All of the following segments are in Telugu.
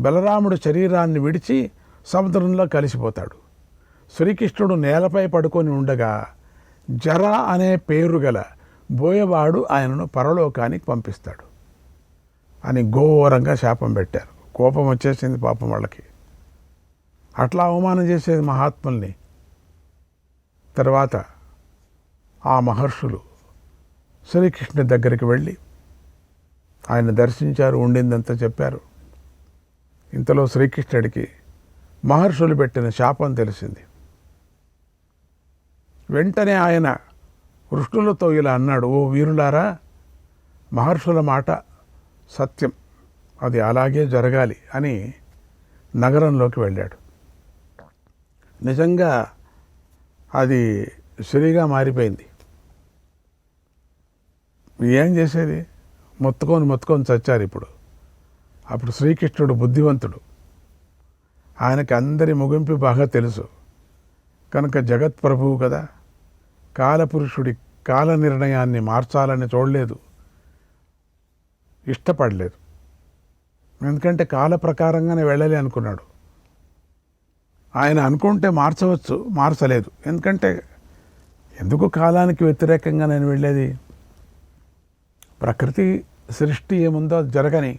బలరాముడు శరీరాన్ని విడిచి సముద్రంలో కలిసిపోతాడు. శ్రీకృష్ణుడు నేలపై పడుకొని ఉండగా జర అనే పేరు గల బోయవాడు ఆయనను పరలోకానికి పంపిస్తాడు అని ఘోరంగా శాపం పెట్టారు. కోపం వచ్చేసింది పాపం వాళ్ళకి. అట్లా అవమానం చేసేది మహాత్ముల్ని. తర్వాత ఆ మహర్షులు శ్రీకృష్ణుడి దగ్గరికి వెళ్ళి ఆయన దర్శించారు, ఉండిందంతా చెప్పారు. ఇంతలో శ్రీకృష్ణుడికి మహర్షులు పెట్టిన శాపం తెలిసింది. వెంటనే ఆయన వృష్ణులతో ఇలా అన్నాడు, ఓ వీరులారా, మహర్షుల మాట సత్యం, అది అలాగే జరగాలి అని నగరంలోకి వెళ్ళాడు. నిజంగా అది సిరిగా మారిపోయింది. ఏం చేసేది, మొత్తుకొని చచ్చారు ఇప్పుడు. అప్పుడు శ్రీకృష్ణుడు బుద్ధివంతుడు, ఆయనకి అందరి ముగింపు బాగా తెలుసు కనుక జగత్ ప్రభువు కదా, కాలపురుషుడి కాల నిర్ణయాన్ని మార్చాలని చూడలేదు, ఇష్టపడలేదు. ఎందుకంటే కాల ప్రకారంగానే వెళ్ళాలి అనుకున్నాడు. ఆయన అనుకుంటే మార్చవచ్చు, మార్చలేదు. ఎందుకంటే ఎందుకు కాలానికి వ్యతిరేకంగా నేను వెళ్ళేది, ప్రకృతి సృష్టి ఏముందో జరగని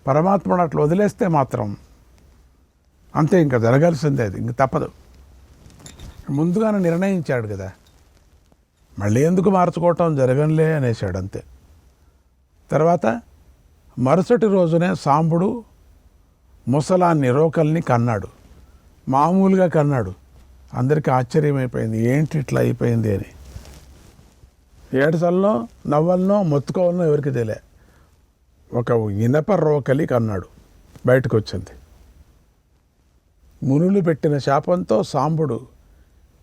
పరమాత్ముడు అట్లా వదిలేస్తే మాత్రం అంతే, ఇంకా జరగాల్సిందే, అది ఇంక తప్పదు. ముందుగానే నిర్ణయించాడు కదా, మళ్ళీ ఎందుకు మార్చుకోవటం, జరగనులే అనేసాడు అంతే. తర్వాత మరుసటి రోజునే సాంబుడు ముసలాన్ని రోకల్ని కన్నాడు. మామూలుగా కన్నాడు. అందరికీ ఆశ్చర్యమైపోయింది, ఏంటి ఇట్లా అయిపోయింది అని. ఏడుసల్లో నవ్వలనో మొత్తుకోవాలనో ఎవరికి తెలియ, ఒక ఇనప రోకలి కన్నాడు, బయటకు వచ్చింది. మునులు పెట్టిన శాపంతో సాంబుడు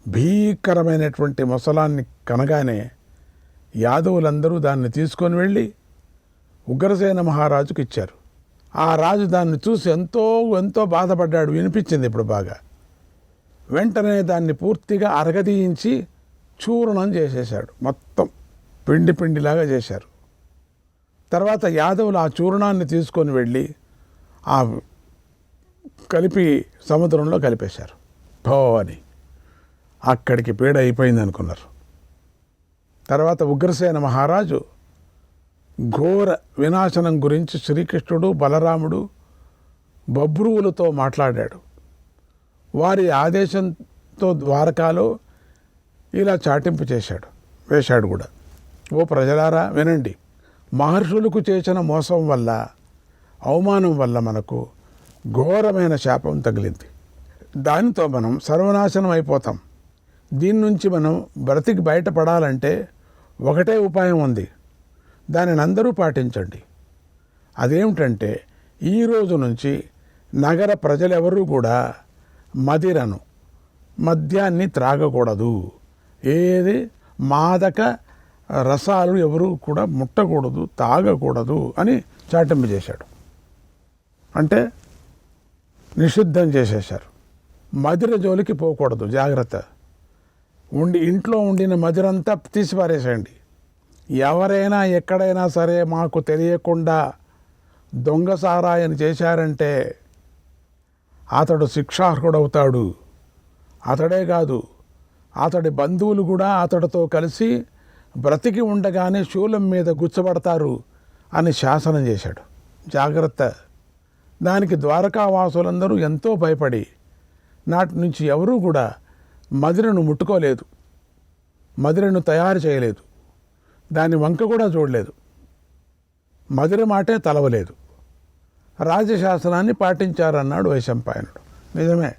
భీకరమైనటువంటి ముసలాన్ని కనగానే యాదవులందరూ దాన్ని తీసుకొని వెళ్ళి ఉగ్రసేన మహారాజుకు ఇచ్చారు. ఆ రాజు దాన్ని చూసి ఎంతో బాధపడ్డాడు. వినిపించింది ఇప్పుడు బాగా. వెంటనే దాన్ని పూర్తిగా అరగదీయించి చూర్ణం చేసేశాడు. మొత్తం పిండిలాగా చేశారు. తర్వాత యాదవులు ఆ చూర్ణాన్ని తీసుకొని వెళ్ళి ఆ కలిపి సముద్రంలో కలిపేశారు. భో అని అక్కడికి పీడ అయిపోయింది అనుకున్నారు. తర్వాత ఉగ్రసేన మహారాజు ఘోర వినాశనం గురించి శ్రీకృష్ణుడు, బలరాముడు, బభ్రువులతో మాట్లాడాడు. వారి ఆదేశంతో ద్వారకాలో ఇలా చాటింపు వేశాడు కూడా. ఓ ప్రజలారా వినండి, మహర్షులకు చేసిన మోసం వల్ల, అవమానం వల్ల మనకు ఘోరమైన శాపం తగిలింది. దానితో మనం సర్వనాశనం అయిపోతాం. దీని నుంచి మనం బ్రతికి బయటపడాలంటే ఒకటే ఉపాయం ఉంది, దానిని అందరూ పాటించండి. అదేమిటంటే ఈ రోజు నుంచి నగర ప్రజలెవరూ కూడా మద్యాన్ని త్రాగకూడదు, ఏది మాదక రసాలు ఎవరు కూడా ముట్టకూడదు, తాగకూడదు అని చాటింపు చేశాడు. అంటే నిషిద్ధం చేసేశారు. మదిర జోలికి పోకూడదు, జాగ్రత్త. ఇంట్లో ఉండిన మదిరంతా తీసిపారేసేయండి. ఎవరైనా ఎక్కడైనా సరే మాకు తెలియకుండా దొంగ సారాయని చేశారంటే అతడు శిక్షార్హుడవుతాడు. అతడే కాదు, అతడి బంధువులు కూడా అతడితో కలిసి బ్రతికి ఉండగానే శూలం మీద గుచ్చబడతారు అని శాసనం చేశాడు. జాగ్రత్త. దానికి ద్వారకావాసులందరూ ఎంతో భయపడి నాటి నుంచి ఎవరూ కూడా మదిరను ముట్టుకోలేదు, మదిరను తయారు చేయలేదు, దాని వంక కూడా చూడలేదు, మదిర మాటే తలవలేదు. రాజశాసనాన్ని పాటించారన్నాడు వైశంపాయనుడు. నిజమే,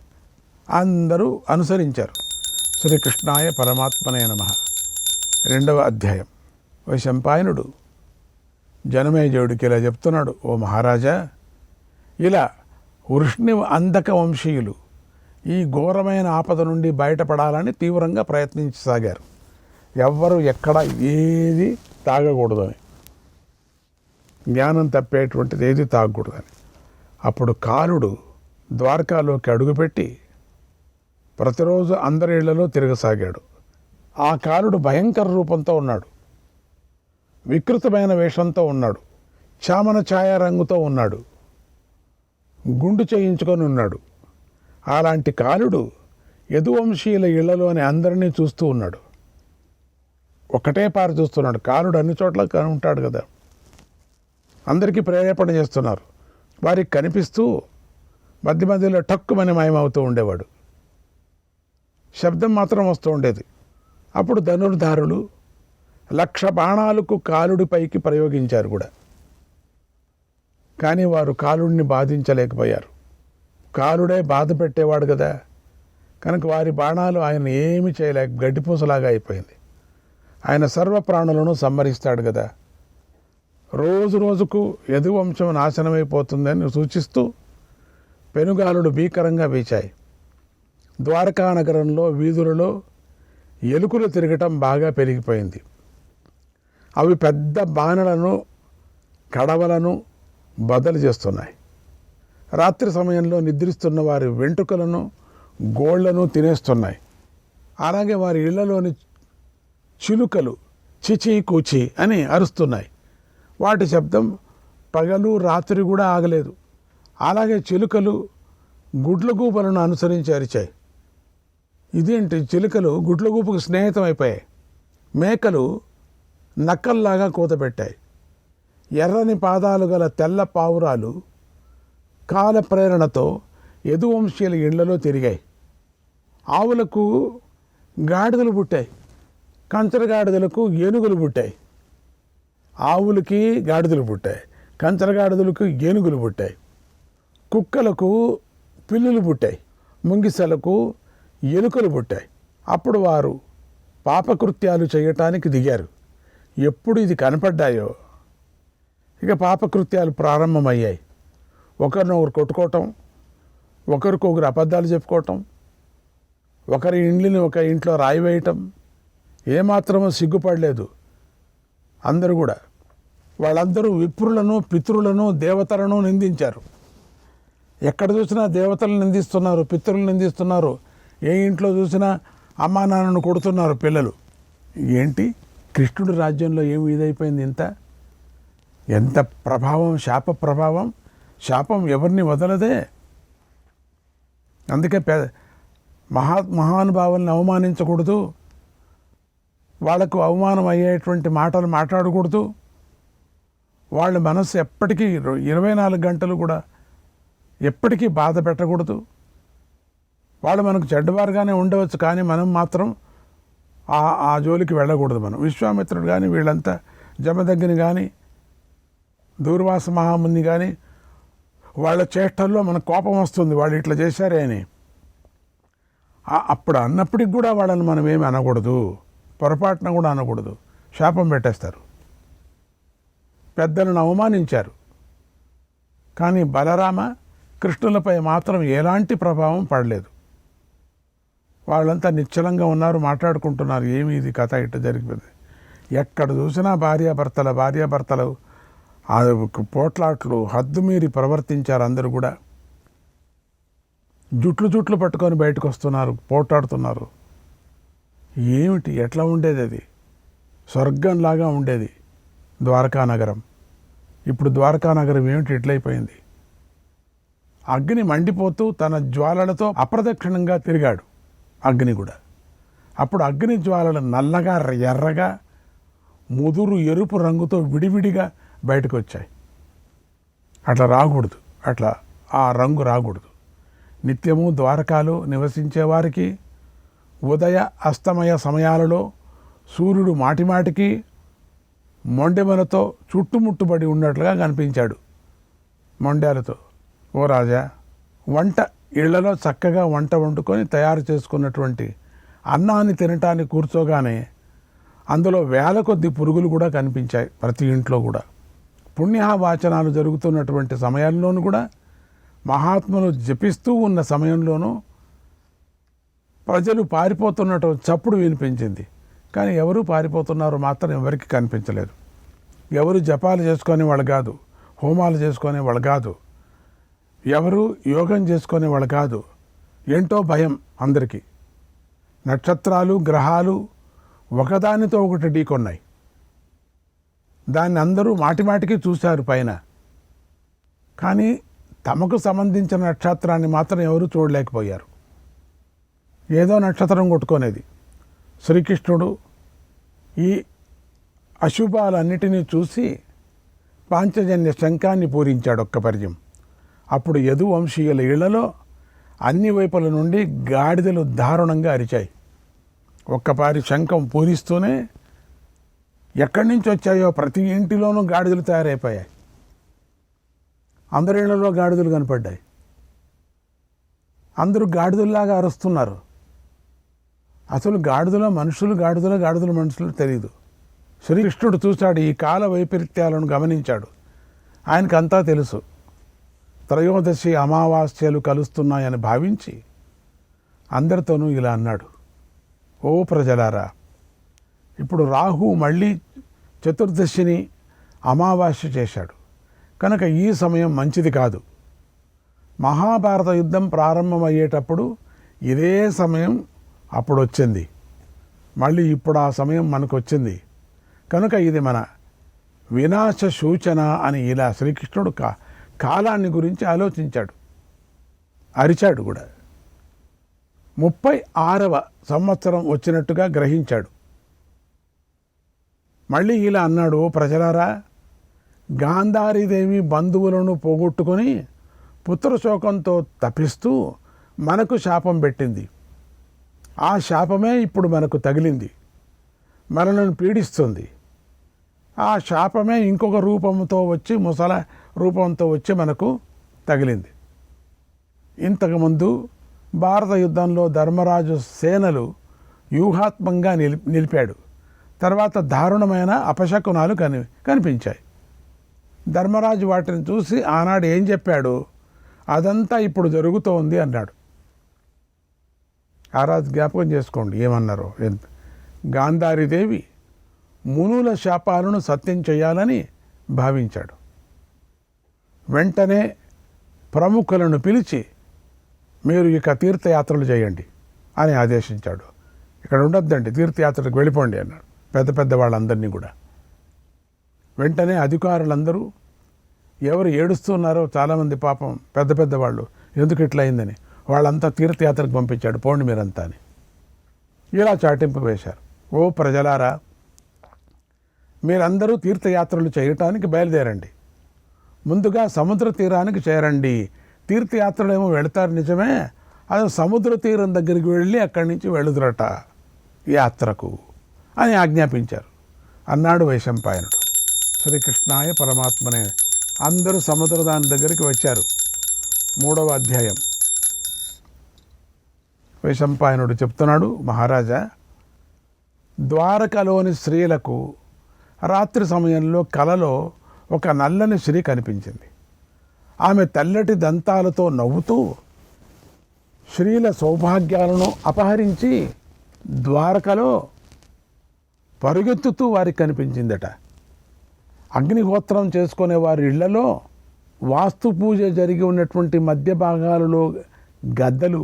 అందరూ అనుసరించారు. శ్రీకృష్ణాయ పరమాత్మనే నమః. 2వ అధ్యాయం. వైశంపాయనుడు జనమేజయుడికి ఇలా చెప్తున్నాడు, ఓ మహారాజా, ఇలా వృష్ణి అంధక వంశీయులు ఈ ఘోరమైన ఆపద నుండి బయటపడాలని తీవ్రంగా ప్రయత్నించసాగారు. ఎవ్వరు ఎక్కడ ఏది తాగకూడదని, జ్ఞానం తప్పేటువంటిది ఏది తాగకూడదని. అప్పుడు కాలుడు ద్వారకాలోకి అడుగుపెట్టి ప్రతిరోజు అందరి ఇళ్లలో తిరగసాగాడు. ఆ కాలుడు భయంకర రూపంతో ఉన్నాడు, వికృతమైన వేషంతో ఉన్నాడు, చామన ఛాయ రంగుతో ఉన్నాడు. గుండు చేయించుకొని ఉన్నాడు. అలాంటి కాలుడు యదువంశీయుల ఇళ్లలోని అందరినీ చూస్తూ ఉన్నాడు. ఒక్కటే పారు చూస్తున్నాడు. కాలుడు అన్ని చోట్ల ఉంటాడు కదా, అందరికీ ప్రేరేపణ చేస్తున్నారు. వారికి కనిపిస్తూ మధ్య మధ్యలో టక్కుమని మాయమవుతూ ఉండేవాడు. శబ్దం మాత్రం వస్తూ ఉండేది. అప్పుడు ధనుర్ధారులు 1,00,000 బాణాలకు కాలుడిపైకి ప్రయోగించారు కూడా. కానీ వారు కాలుడిని బాధించలేకపోయారు. కాలుడే బాధ పెట్టేవాడు కదా, కనుక వారి బాణాలు ఆయన ఏమి చేయలేక గడ్డిపూసలాగా అయిపోయింది. ఆయన సర్వప్రాణులను సంహరిస్తాడు కదా. రోజు రోజుకు యదువంశం నాశనమైపోతుందని సూచిస్తూ పెనుగాలులు భీకరంగా వీచాయి. ద్వారకా నగరంలో వీధులలో ఎలుకలు తిరగటం బాగా పెరిగిపోయింది. అవి పెద్ద బాణలను, కడవలను బదలు చేస్తున్నాయి. రాత్రి సమయంలో నిద్రిస్తున్న వారి వెంట్రుకలను, గోళ్లను తినేస్తున్నాయి. అలాగే వారి ఇళ్లలోని చిలుకలు చిచి కూచి అని అరుస్తున్నాయి. వాటి శబ్దం పగలు రాత్రి కూడా ఆగలేదు. అలాగే చిలుకలు గుడ్లగూపలను అనుసరించి అరిచాయి. ఇదేంటి, చిలుకలు గుడ్లగూపుకు స్నేహితం అయిపోయాయి. మేకలు నక్కల్లాగా కూతపెట్టాయి. ఎర్రని పాదాలు గల తెల్ల పావురాలు కాల ప్రేరణతో యదువంశీయుల ఇళ్లలో తిరిగాయి. ఆవులకు గాడిదలు పుట్టాయి, కంచరగాడిదలకు ఏనుగులు పుట్టాయి. ఆవులకి గాడిదలు పుట్టాయి, కంచరగాడిదలకు ఏనుగులు పుట్టాయి. కుక్కలకు పిల్లులు పుట్టాయి, ముంగిసలకు ఎలుకలు పుట్టాయి. అప్పుడు వారు పాపకృత్యాలు చేయటానికి దిగారు. ఎప్పుడు ఇది కనపడ్డాయో ఇక పాపకృత్యాలు ప్రారంభమయ్యాయి. ఒకరినొకరు కొట్టుకోవటం, ఒకరికొకరు అబద్ధాలు చెప్పుకోవటం, ఒకరి ఇండ్లని ఒక ఇంట్లో రాయి వేయటం. ఏమాత్రమూ సిగ్గుపడలేదు అందరూ కూడా. వాళ్ళందరూ విప్రులను, పితృలను, దేవతలను నిందించారు. ఎక్కడ చూసినా దేవతలను నిందిస్తున్నారు, పితృలను నిందిస్తున్నారు. ఏ ఇంట్లో చూసినా అమ్మా నాన్నను కొడుతున్నారు పిల్లలు. ఏంటి కృష్ణుడి రాజ్యంలో ఏమి ఇదైపోయింది? ఎంత ప్రభావం, శాప ప్రభావం. శాపం ఎవరిని వదలదే. అందుకే మహానుభావుల్ని అవమానించకూడదు, వాళ్లకు అవమానం అయ్యేటువంటి మాటలు మాట్లాడకూడదు. వాళ్ళ మనస్సు ఎప్పటికీ 24 గంటలు కూడా ఎప్పటికీ బాధ పెట్టకూడదు. వాళ్ళు మనకు చెడ్డవారుగానే ఉండవచ్చు, కానీ మనం మాత్రం ఆ జోలికి వెళ్ళకూడదు. మనం విశ్వామిత్రుడు కానీ, వీళ్ళంతా జమదగ్ని కానీ, దూర్వాస మహాముని కానీ, వాళ్ళ చేష్టల్లో మనకు కోపం వస్తుంది, వాళ్ళు ఇట్లా చేశారే అని. అప్పుడు అన్నప్పటికి కూడా వాళ్ళని మనం ఏమి అనకూడదు, పొరపాటున కూడా అనకూడదు. శాపం పెట్టేస్తారు. పెద్దలను అవమానించారు, కానీ బలరామ కృష్ణులపై మాత్రం ఎలాంటి ప్రభావం పడలేదు. వాళ్ళంతా నిశ్చలంగా ఉన్నారు, మాట్లాడుకుంటున్నారు. ఏమి ఇది కథ ఇట్లా జరిగిపోయింది. ఎక్కడ చూసినా భార్యాభర్తలు పోట్లాట్లు హద్దుమీరి ప్రవర్తించారు. అందరూ కూడా జుట్లు పట్టుకొని బయటకు వస్తున్నారు, పోట్లాడుతున్నారు. ఏమిటి, ఎట్లా ఉండేది అది? స్వర్గంలాగా ఉండేది ద్వారకానగరం. ఇప్పుడు ద్వారకానగరం ఏమిటి ఇట్లయిపోయింది? అగ్ని మండిపోతూ తన జ్వాలలతో అప్రదక్షిణంగా తిరిగాడు అగ్ని కూడా. అప్పుడు అగ్ని జ్వాలలు నల్లగా, ఎర్రగా, ముదురు ఎరుపు రంగుతో విడివిడిగా బయటకు వచ్చాయి. అట్లా రాకూడదు, అట్లా ఆ రంగు రాకూడదు. నిత్యము ద్వారకాలో నివసించే వారికి ఉదయ అస్తమయ సమయాలలో సూర్యుడు మాటిమాటికి మొండెమలతో చుట్టుముట్టుబడి ఉన్నట్లుగా కనిపించాడు. మొండాలతో. ఓ రాజా, ఇళ్లలో చక్కగా వంట వండుకొని తయారు చేసుకున్నటువంటి అన్నాన్ని తినటానికి కూర్చోగానే అందులో వేల కొద్ది పురుగులు కూడా కనిపించాయి ప్రతి ఇంట్లో కూడా. పుణ్యవాచనాలు జరుగుతున్నటువంటి సమయాల్లోనూ కూడా, మహాత్ములు జపిస్తూ ఉన్న సమయంలోనూ ప్రజలు పారిపోతున్నట్టు చప్పుడు వినిపించింది. కానీ ఎవరు పారిపోతున్నారో మాత్రం ఎవరికి కనిపించలేదు. ఎవరు జపాలు చేసుకునే వాళ్ళు కాదు, హోమాలు చేసుకునే వాళ్ళు కాదు, ఎవరు యోగం చేసుకునే వాళ్ళు కాదు. ఏంటో భయం అందరికీ. నక్షత్రాలు, గ్రహాలు ఒకదానితో ఒకటి ఢీకొన్నాయి. దాన్ని అందరూ మాటిమాటికి చూశారు పైన. కానీ తమకు సంబంధించిన నక్షత్రాన్ని మాత్రం ఎవరూ చూడలేకపోయారు. ఏదో నక్షత్రం కొట్టుకునేది. శ్రీకృష్ణుడు ఈ అశుభాలన్నిటినీ చూసి పాంచజన్య శంఖాన్ని పూరించాడు ఒక్క పర్యం. అప్పుడు యదువంశీయుల ఇళ్లలో అన్ని వైపుల నుండి గాడిదలు దారుణంగా అరిచాయి. ఒక్కపారి శంఖం పూరిస్తూనే ఎక్కడి నుంచి వచ్చాయో ప్రతి ఇంటిలోనూ గాడిదలు తయారైపోయాయి. అందరి ఇళ్లలో గాడిదలు కనపడ్డాయి. అందరూ గాడిదల్లాగా అరుస్తున్నారు. అసలు గాడిదలో మనుషులు, గాడిదలో మనుషులు తెలియదు. శ్రీకృష్ణుడు చూశాడు, ఈ కాల వైపరీత్యాలను గమనించాడు. ఆయనకంతా తెలుసు. త్రయోదశి అమావాస్యలు కలుస్తున్నాయని భావించి అందరితోనూ ఇలా అన్నాడు, ఓ ప్రజలారా, ఇప్పుడు రాహు మళ్ళీ చతుర్దశిని అమావాస్య చేశాడు కనుక ఈ సమయం మంచిది కాదు. మహాభారత యుద్ధం ప్రారంభమయ్యేటప్పుడు ఇదే సమయం అప్పుడు వచ్చింది. మళ్ళీ ఇప్పుడు ఆ సమయం మనకు వచ్చింది కనుక ఇది మన వినాశ సూచన అని ఇలా శ్రీకృష్ణుడు కాలాన్ని గురించి ఆలోచించాడు. అరిచాడు కూడా. 36వ సంవత్సరం వచ్చినట్టుగా గ్రహించాడు. మళ్ళీ ఇలా అన్నాడు, ఓ ప్రజలారా, గాంధారీదేవి బంధువులను పోగొట్టుకొని పుత్రశోకంతో తపిస్తూ మనకు శాపం పెట్టింది. ఆ శాపమే ఇప్పుడు మనకు తగిలింది, మనలను పీడిస్తుంది. ఆ శాపమే ఇంకొక రూపంతో వచ్చి, ముసల రూపంతో వచ్చి మనకు తగిలింది. ఇంతకుముందు భారత యుద్ధంలో ధర్మరాజు సేనలు వ్యూహాత్మకంగా నిలిపాడు. తర్వాత దారుణమైన అపశకునాలు కనిపించాయి. ధర్మరాజు వాటిని చూసి ఆనాడు ఏం చెప్పాడు, అదంతా ఇప్పుడు జరుగుతోంది అన్నాడు. ఆ రాజు జ్ఞాపకం చేసుకోండి ఏమన్నారో. గాంధారీదేవి మునుల శాపాలను సత్యం చేయాలని భావించాడు. వెంటనే ప్రముఖులను పిలిచి మీరు ఇక తీర్థయాత్రలు చేయండి అని ఆదేశించాడు. ఇక్కడ ఉండొద్దండి, తీర్థయాత్రకు వెళ్ళిపోండి అన్నాడు పెద్ద వాళ్ళందరినీ కూడా. వెంటనే అధికారులందరూ ఎవరు ఏడుస్తున్నారో చాలామంది పాపం పెద్దవాళ్ళు ఎందుకు ఇట్లా అయిందని వాళ్ళంతా తీర్థయాత్రకు పంపించాడు, పోండి మీరంతా అని. ఇలా చాటింపు వేశారు. ఓ ప్రజలారా, మీరందరూ తీర్థయాత్రలు చేయటానికి బయలుదేరండి. ముందుగా సముద్ర తీరానికి చేరండి. తీర్థయాత్రలు ఏమో వెళతారు నిజమే, అది సముద్ర తీరం దగ్గరికి వెళ్ళి అక్కడి నుంచి వెళుదురట యాత్రకు అని ఆజ్ఞాపించారు అన్నాడు వైశంపాయనుడు. శ్రీకృష్ణాయ పరమాత్మనే. అందరూ సముద్రదాని దగ్గరికి వచ్చారు. 3వ అధ్యాయం. వైశంపాయనుడు చెప్తున్నాడు, మహారాజా, ద్వారకలోని స్త్రీలకు రాత్రి సమయంలో కలలో ఒక నల్లని స్త్రీ కనిపించింది. ఆమె తెల్లటి దంతాలతో నవ్వుతూ స్త్రీల సౌభాగ్యాలను అపహరించి ద్వారకలో పరుగెత్తుతూ వారికి కనిపించిందట. అగ్నిహోత్రం చేసుకునే వారి ఇళ్లలో వాస్తు పూజ జరిగి ఉన్నటువంటి మధ్య భాగాలలో గద్దలు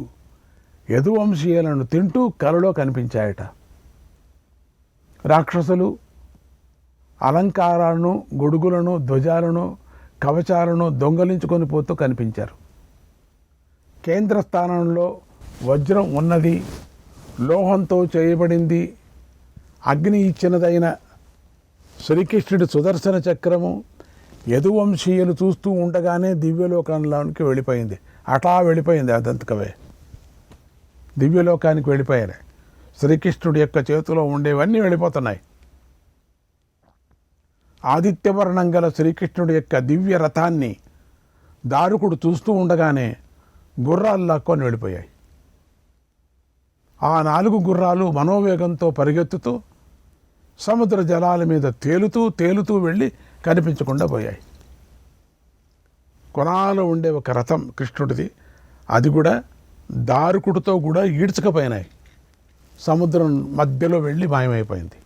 యదువంశీయులను తింటూ కలలో కనిపించాయట. రాక్షసులు అలంకారాలను, గొడుగులను, ధ్వజాలను, కవచాలను దొంగలించుకొని పోతూ కనిపించారు. కేంద్ర స్థానంలో వజ్రం ఉన్నది, లోహంతో చేయబడింది, అగ్ని ఇచ్చినదైన శ్రీకృష్ణుడి సుదర్శన చక్రము యదువంశీయులు చూస్తూ ఉండగానే దివ్యలోకంలోనికి వెళ్ళిపోయింది. అటా వెళ్ళిపోయింది అదంతకవే. దివ్యలోకానికి వెళ్ళిపోయారు. శ్రీకృష్ణుడి యొక్క చేతిలో ఉండేవన్నీ వెళ్ళిపోతున్నాయి. ఆదిత్యవర్ణం గల శ్రీకృష్ణుడి యొక్క దివ్య రథాన్ని దారుకుడు చూస్తూ ఉండగానే గుర్రాలు లాక్కొని వెళ్ళిపోయాయి. ఆ 4 గుర్రాలు మనోవేగంతో పరిగెత్తుతూ సముద్ర జలాల మీద తేలుతూ వెళ్ళి కనిపించకుండా పోయాయి. కొనాలో ఉండే ఒక రథం కృష్ణుడిది, అది కూడా దారుకుడితో కూడా ఈడ్చకపోయినాయి. సముద్రం మధ్యలో వెళ్ళి మాయమైపోయింది.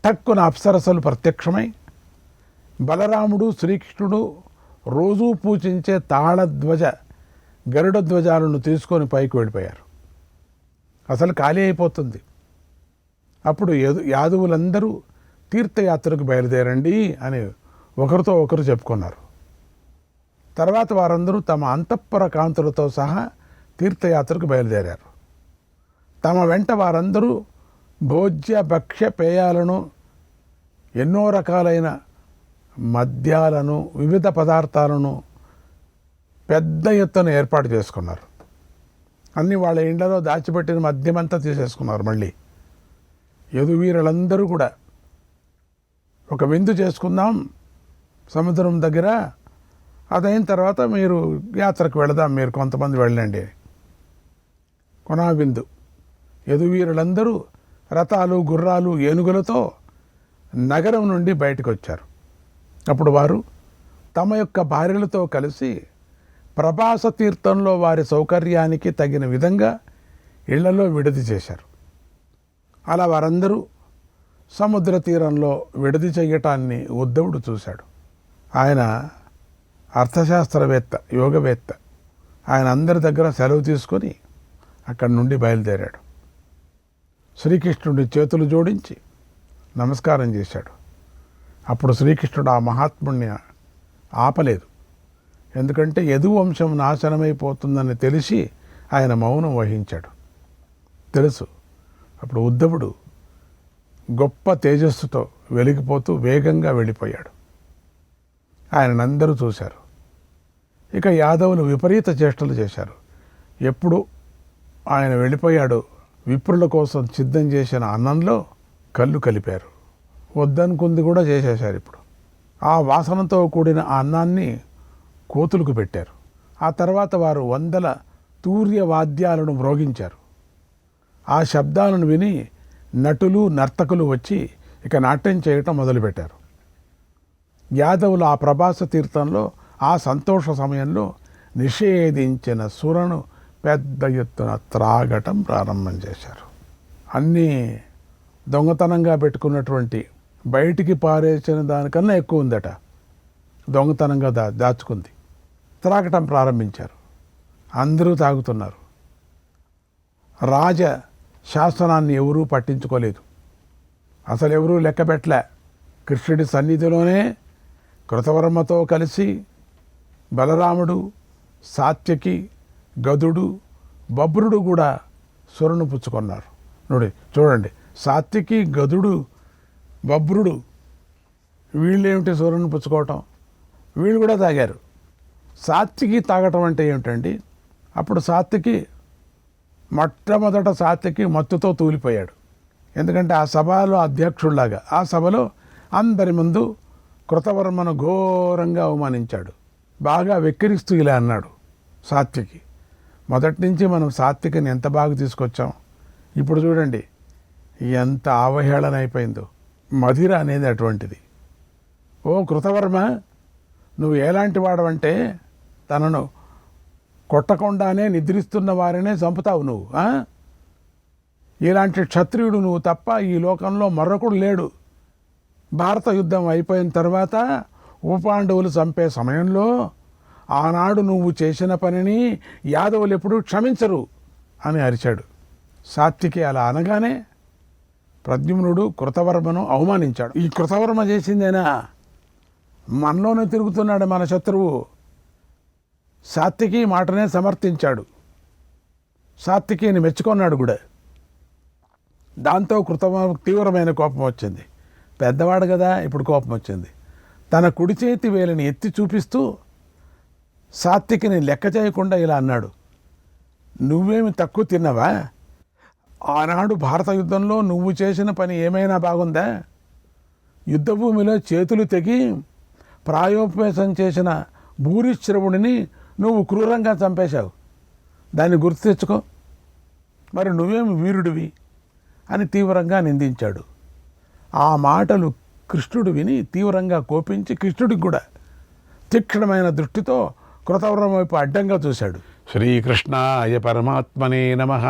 టక్కున అప్సరసలు ప్రత్యక్షమై బలరాముడు, శ్రీకృష్ణుడు రోజూ పూజించే తాళధ్వజ గరుడ ధ్వజాలను తీసుకొని పైకి వెళ్ళిపోయారు. అసలు ఖాళీ అయిపోతుంది. అప్పుడు యాదవులందరూ తీర్థయాత్రకు బయలుదేరండి అని ఒకరితో ఒకరు చెప్పుకున్నారు. తర్వాత వారందరూ తమ అంతఃపుర కాంతులతో సహా తీర్థయాత్రకు బయలుదేరారు. తమ వెంట వారందరూ భోజ్య భక్ష్య పేయాలను, ఎన్నో రకాలైన మద్యాలను, వివిధ పదార్థాలను పెద్ద ఎత్తున ఏర్పాటు చేసుకున్నారు. అన్నీ వాళ్ళ ఇండ్లలో దాచిపెట్టిన మద్యమంతా తీసేసుకున్నారు. మళ్ళీ యదువీరులందరూ కూడా ఒక విందు చేసుకుందాం సముద్రం దగ్గర, అదైన తర్వాత మీరు యాత్రకు వెళదాం, మీరు కొంతమంది వెళ్ళండి. కొనా విందు. యదువీరులందరూ రథాలు, గుర్రాలు, ఏనుగులతో నగరం నుండి బయటకు వచ్చారు. అప్పుడు వారు తమ యొక్క భార్యలతో కలిసి ప్రభాస తీర్థంలో వారి సౌకర్యానికి తగిన విధంగా ఇళ్లలో విడిది చేశారు. అలా వారందరూ సముద్ర తీరంలో విడిది చేయటాన్ని ఉద్ధవుడు చూశాడు. ఆయన అర్థశాస్త్రవేత్త, యోగవేత్త. ఆయన అందరి దగ్గర సెలవు తీసుకొని అక్కడి నుండి బయలుదేరాడు. శ్రీకృష్ణుడి చేతులు జోడించి నమస్కారం చేశాడు. అప్పుడు శ్రీకృష్ణుడు ఆ మహాత్ముడిని ఆపలేదు. ఎందుకంటే యదువంశం నాశనమైపోతుందని తెలిసి ఆయన మౌనం వహించాడు. తెలుసు. అప్పుడు ఉద్ధవుడు గొప్ప తేజస్సుతో వెలిగిపోతూ వేగంగా వెళ్ళిపోయాడు. ఆయనందరూ చూశారు. ఇక యాదవులు విపరీత చేష్టలు చేశారు. ఎప్పుడు ఆయన వెళ్ళిపోయాడు, విప్రుల కోసం సిద్ధం చేసిన అన్నంలో కళ్ళు కలిపారు. వద్దనుకుంది కూడా చేసేశారు. ఇప్పుడు ఆ వాసనతో కూడిన ఆ అన్నాన్ని కోతులకు పెట్టారు. ఆ తర్వాత వారు 100 తూర్య వాద్యాలను మ్రోగించారు. ఆ శబ్దాలను విని నటులు, నర్తకులు వచ్చి ఇక నాట్యం చేయటం మొదలుపెట్టారు. యాదవులు ఆ ప్రభాస తీర్థంలో ఆ సంతోష సమయంలో నిషేధించిన సురను పెద్ద ఎత్తున త్రాగటం ప్రారంభం చేశారు. అన్నీ దొంగతనంగా పెట్టుకున్నటువంటి, బయటికి పారేసిన దానికన్నా ఎక్కువ ఉందట, దొంగతనంగా దాచుకుంది. త్రాగటం ప్రారంభించారు. అందరూ తాగుతున్నారు. రాజ శాసనాన్ని ఎవరూ పట్టించుకోలేదు. అసలు ఎవరూ లెక్కబెట్టలే. కృష్ణుడి సన్నిధిలోనే కృతవర్మతో కలిసి బలరాముడు, సాత్యకి, గదుడు, బబ్రుడు కూడా సురను పుచ్చుకున్నారు. చూడండి, సాత్యకి, గదుడు, బబ్రుడు వీళ్ళేమిటి సురను పుచ్చుకోవటం? వీళ్ళు కూడా తాగారు. సాత్యకి తాగటం అంటే ఏమిటండి? అప్పుడు మొట్టమొదట సాత్యకి మత్తుతో తూలిపోయాడు. ఎందుకంటే ఆ సభలో అధ్యక్షుడిలాగా ఆ సభలో అందరి ముందు కృతవర్మను ఘోరంగా అవమానించాడు. బాగా వెక్కిరిస్తూ ఇలా అన్నాడు సాత్యకి. మొదటి నుంచి మనం సాత్వికని ఎంత బాగా తీసుకొచ్చాం, ఇప్పుడు చూడండి ఎంత అవహేళన అయిపోయిందో. మధిర అనేది అటువంటిది. ఓ కృతవర్మ, నువ్వు ఎలాంటి వాడవంటే తనను కొట్టకుండానే నిద్రిస్తున్న వారినే చంపుతావు నువ్వు. ఇలాంటి క్షత్రియుడు నువ్వు తప్ప ఈ లోకంలో మరొకడు లేడు. భారత యుద్ధం అయిపోయిన తర్వాత ఉపపాండవులు చంపే సమయంలో ఆనాడు నువ్వు చేసిన పనిని యాదవులు ఎప్పుడూ క్షమించరు అని అరిచాడు. సాత్వికి అలా అనగానే ప్రద్యుమ్నుడు కృతవర్మను అవమానించాడు. ఈ కృతవర్మ చేసిందేనా? మనలోనే తిరుగుతున్నాడు మన శత్రువు. సాత్వికి మాటనే సమర్థించాడు. సాత్వికిని మెచ్చుకున్నాడు కూడా. దాంతో కృతవర్మ తీవ్రమైన కోపం వచ్చింది. పెద్దవాడు కదా, ఇప్పుడు కోపం వచ్చింది. తన కుడి చేతి వేలిని ఎత్తి చూపిస్తూ సాత్వికిని లెక్క చేయకుండా ఇలా అన్నాడు, నువ్వేమి తక్కువ తిన్నావా? ఆనాడు భారత యుద్ధంలో నువ్వు చేసిన పని ఏమైనా బాగుందా? యుద్ధభూమిలో చేతులు తెగి ప్రాయోపవేశం చేసిన భూరిశ్రవుడిని నువ్వు క్రూరంగా చంపేశావు. దాన్ని గుర్తు తెచ్చుకో. మరి నువ్వేమి వీరుడివి అని తీవ్రంగా నిందించాడు. ఆ మాటలు కృష్ణుడు విని తీవ్రంగా కోపించి కృష్ణుడికి కూడా తీక్షణమైన దృష్టితో కృతవర్మ వైపు అడ్డంగా చూశాడు. శ్రీకృష్ణాయ పరమాత్మనే నమః.